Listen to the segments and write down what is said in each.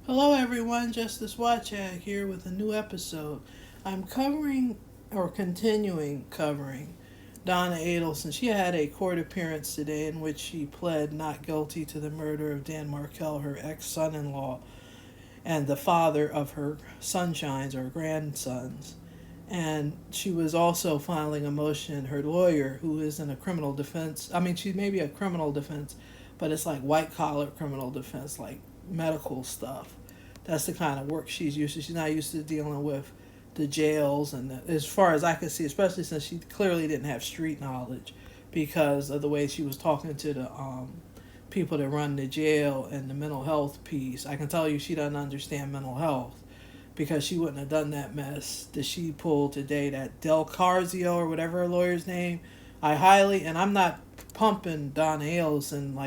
Hello, everyone. Justice Watchag here with a new episode. I'm covering or continuing covering Donna Adelson. She had a court appearance today in which she pled not guilty to the murder of Dan Markell, her ex son in law, and the father of her sunshines or grandsons. And she was also filing a motion. Her lawyer, who is in a criminal defense, she may be a criminal defense, but it's like white collar criminal defense, like medical stuff. That's the kind of work she's used to. She's not used to dealing with the jails, and as far as I could see, especially since she clearly didn't have street knowledge because of the way she was talking to the people that run the jail and the mental health piece. I can tell you she doesn't understand mental health because she wouldn't have done that mess that she pulled today. That Del Carzio or whatever her lawyer's name. And I'm not pumping Don Ailes, and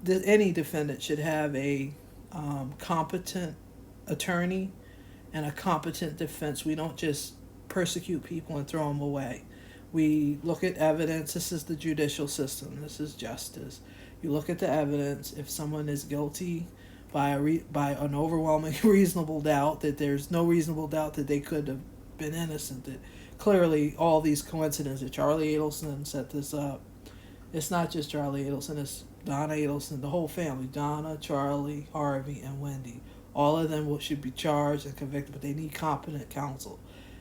any defendant should have a competent attorney and a competent defense. We don't just persecute people and throw them away. We look at evidence. This is the judicial system. This is justice. You look at the evidence. If someone is guilty by an overwhelming reasonable doubt, that there's no reasonable doubt that they could have been innocent, that clearly all these coincidences, Charlie Adelson set this up. It's not just Charlie Adelson, it's Donna Adelson, the whole family, Donna, Charlie, Harvey, and Wendi. All of them should be charged and convicted, but they need competent counsel.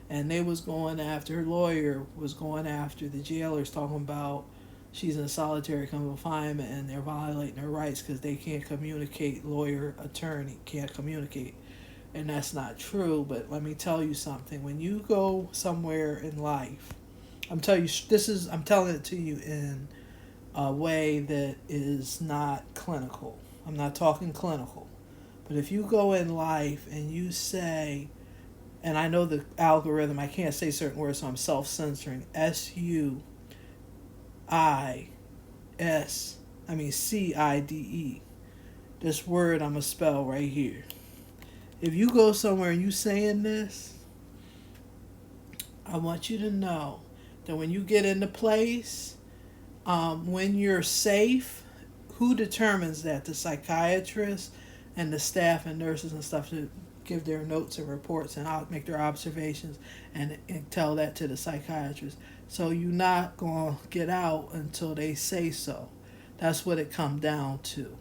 And they was going after, her lawyer was going after the jailers, talking about she's in solitary confinement and they're violating her rights because they can't communicate, lawyer, attorney can't communicate. And that's not true, but let me tell you something. When you go somewhere in life, I'm telling it to you in a way that is not clinical. I'm not talking clinical. But if you go in life and you say, and I know the algorithm, I can't say certain words, so I'm self-censoring, CIDE. This word I'm going to spell right here. If you go somewhere and you saying this, I want you to know that when you get into place, when you're safe, who determines that? The psychiatrist and the staff and nurses and stuff to give their notes and reports and make their observations and tell that to the psychiatrist. So you're not going to get out until they say so. That's what it comes down to.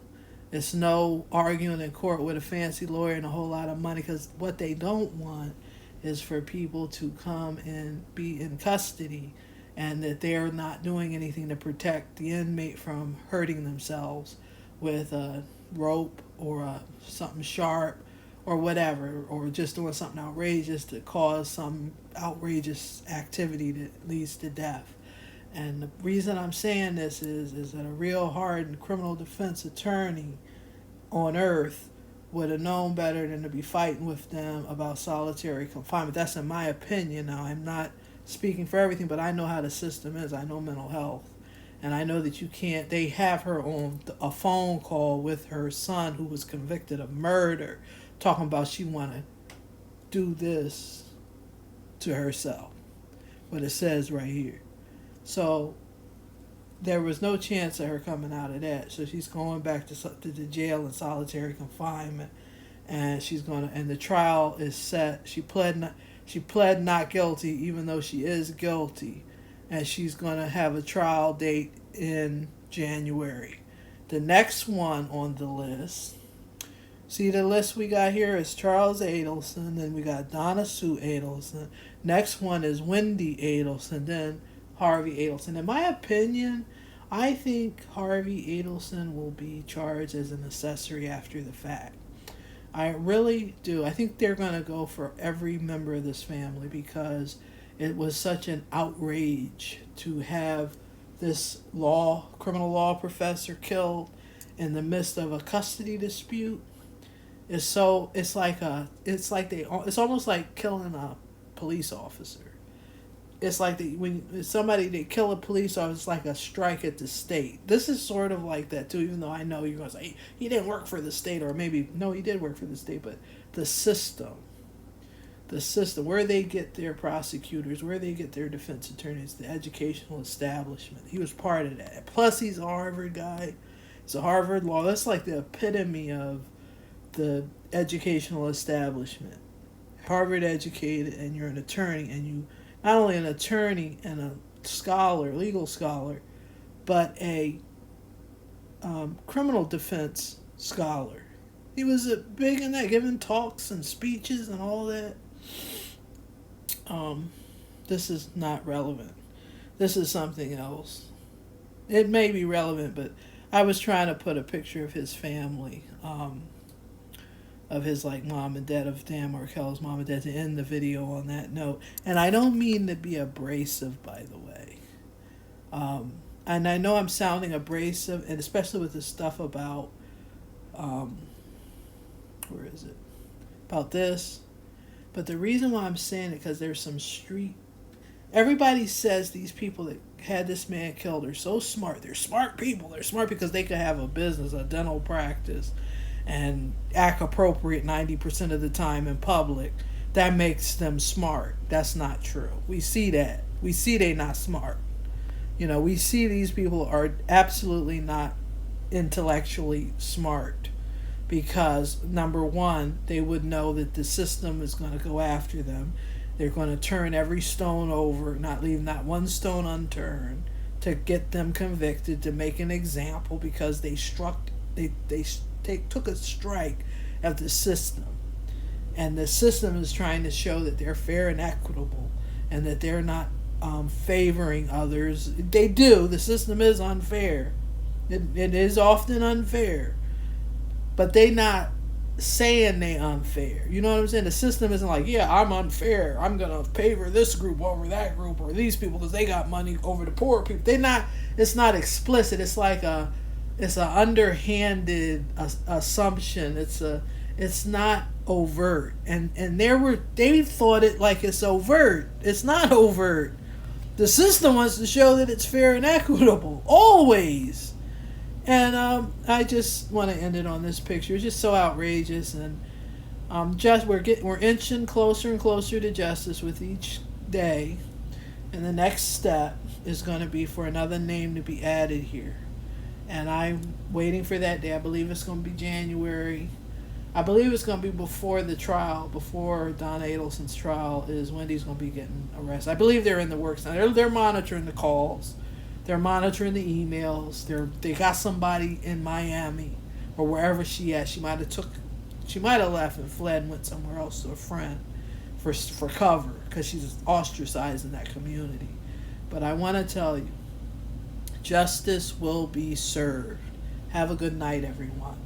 It's no arguing in court with a fancy lawyer and a whole lot of money, because what they don't want is for people to come and be in custody and that they're not doing anything to protect the inmate from hurting themselves with a rope or something sharp or whatever, or just doing something outrageous to cause some outrageous activity that leads to death. And the reason I'm saying this is that a real hardened criminal defense attorney on earth would have known better than to be fighting with them about solitary confinement. That's in my opinion. Now, I'm not speaking for everything, but I know how the system is. I know mental health. And I know that you can't, they have her on a phone call with her son who was convicted of murder, talking about she want to do this to herself. What it says right here. So there was no chance of her coming out of that. So she's going back to the jail in solitary confinement, and and the trial is set. She pled not guilty, even though she is guilty, and she's going to have a trial date in January. The next one on the list, see the list we got here is Charles Adelson, then we got Donna Sue Adelson. Next one is Wendi Adelson, then Harvey Adelson. In my opinion, I think Harvey Adelson will be charged as an accessory after the fact. I really do. I think they're going to go for every member of this family because it was such an outrage to have this criminal law professor killed in the midst of a custody dispute. It's almost like killing a police officer. It's like when they kill a police officer, it's like a strike at the state. This is sort of like that too, even though I know you're going to say he didn't work for the state, or maybe no, he did work for the state, but the system, where they get their prosecutors, where they get their defense attorneys, the educational establishment. He was part of that. Plus, he's a Harvard guy. It's a Harvard law. That's like the epitome of the educational establishment, Harvard educated, and you're an attorney, and you not only an attorney and a scholar, legal scholar, but a criminal defense scholar. He was big in that, giving talks and speeches and all that. This is not relevant. This is something else. It may be relevant, but I was trying to put a picture of his family, of his like mom and dad, of Dan Markel's mom and dad, to end the video on that note. And I don't mean to be abrasive, by the way. And I know I'm sounding abrasive, and especially with the stuff about, where is it? About this. But the reason why I'm saying it, because there's some street. Everybody says these people that had this man killed are so smart. They're smart people. They're smart because they could have a business, a dental practice, and act appropriate 90% of the time in public. That makes them smart. That's not true. We see that. We see they not smart. You know, we see these people are absolutely not intellectually smart, because number one, they would know that the system is going to go after them. They're going to turn every stone over, not leave not one stone unturned, to get them convicted, to make an example, because they took a strike at the system. And the system is trying to show that they're fair and equitable, and that they're not favoring others. They do. The system is unfair. It is often unfair. But they not saying they unfair. You know what I'm saying? The system isn't like, yeah, I'm unfair. I'm going to favor this group over that group, or these people because they got money over the poor people. It's not explicit. It's like it's an underhanded assumption. It's not overt. And they thought it like it's overt. It's not overt. The system wants to show that it's fair and equitable. Always. And I just want to end it on this picture. It's just so outrageous, and we're inching closer and closer to justice with each day. And the next step is going to be for another name to be added here. And I'm waiting for that day. I believe it's going to be January. I believe it's going to be before the trial, before Donna Adelson's trial, is Wendy's going to be getting arrested. I believe they're in the works now. They're monitoring the calls. They're monitoring the emails. They got somebody in Miami or wherever she at. She might have left and fled and went somewhere else to a friend for cover, because she's ostracized in that community. But I want to tell you, justice will be served. Have a good night, everyone.